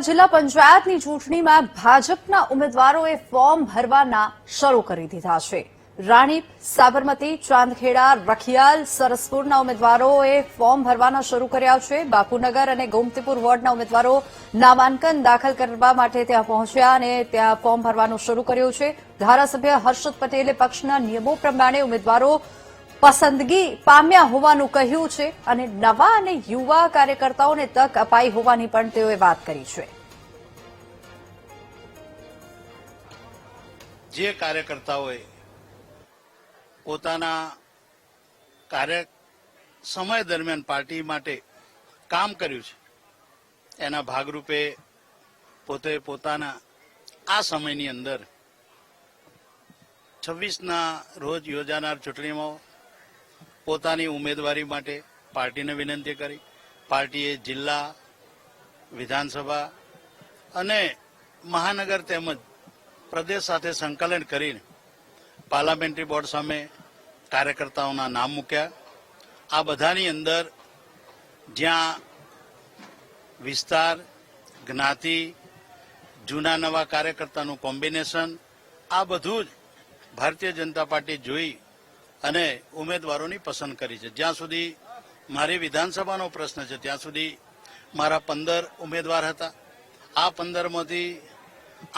જિલ્લા પંચાયતની ચૂંટણીમાં ભાજપના ઉમેદવારોએ ફોર્મ ભરવાના શરૂ કરી દીધા છે। રાણીપ, સાબરમતી, ચાંદખેડા, રખિયાલ, સરસપુરના ઉમેદવારોએ ફોર્મ ભરવાના શરૂ કર્યા છે। બાપુનગર અને ગોમતીપુર વોર્ડના ઉમેદવારો નામાંકન દાખલ કરવા માટે ત્યાં પહોંચ્યા અને ત્યાં ફોર્મ ભરવાનું શરૂ કર્યું છે। ધારાસભ્ય હર્ષદ પટેલે પક્ષના નિયમો પ્રમાણે ઉમેદવારો પસંદગી પામ્યા હોવાનું કહ્યું છે અને નવા અને યુવા કાર્યકર્તાઓને તક અપાઈ હોવાની પણ તેઓએ વાત કરી છે। જે કાર્યકર્તાઓએ પોતાના કાર્ય સમય દરમિયાન પાર્ટી માટે કામ કર્યું છે એના ભાગરૂપે પોતે પોતાના આ સમયની અંદર 26ના રોજ યોજાનાર ચૂંટણીમાં પોતાની ઉમેદવારી માટે પાર્ટીને વિનંતી કરી। પાર્ટીએ જિલ્લા, વિધાનસભા અને મહાનગર તેમજ પ્રદેશ સાથે સંકલન કરીને પાર્લામેન્ટરી બોર્ડ સામે કાર્યકર્તાઓના નામ મૂક્યા। આ બધાની અંદર જ્યાં વિસ્તાર, જ્ઞાતિ, જૂના નવા કાર્યકર્તાનું કોમ્બિનેશન આ બધું જ ભારતીય જનતા પાર્ટી જોઈ અને ઉમેદવારોની પસંદ કરી છે। જ્યાં સુધી મારી વિધાનસભાનો પ્રશ્ન છે ત્યાં સુધી મારા 15 ઉમેદવાર હતા। આ 15માંથી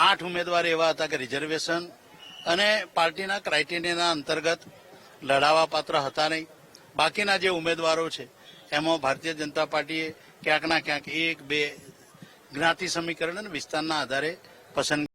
8 ઉમેદવાર એવા હતા કે રિઝર્વેશન અને પાર્ટીના ક્રાઇટેરિયાના અંતર્ગત લડાવા પાત્ર હતા નહીં। બાકીના જે ઉમેદવારો છે એમાં ભારતીય જનતા પાર્ટીએ ક્યાંકના ક્યાંક 1-2 જ્ઞાતિ સમીકરણ અને વિસ્તારના આધારે પસંદ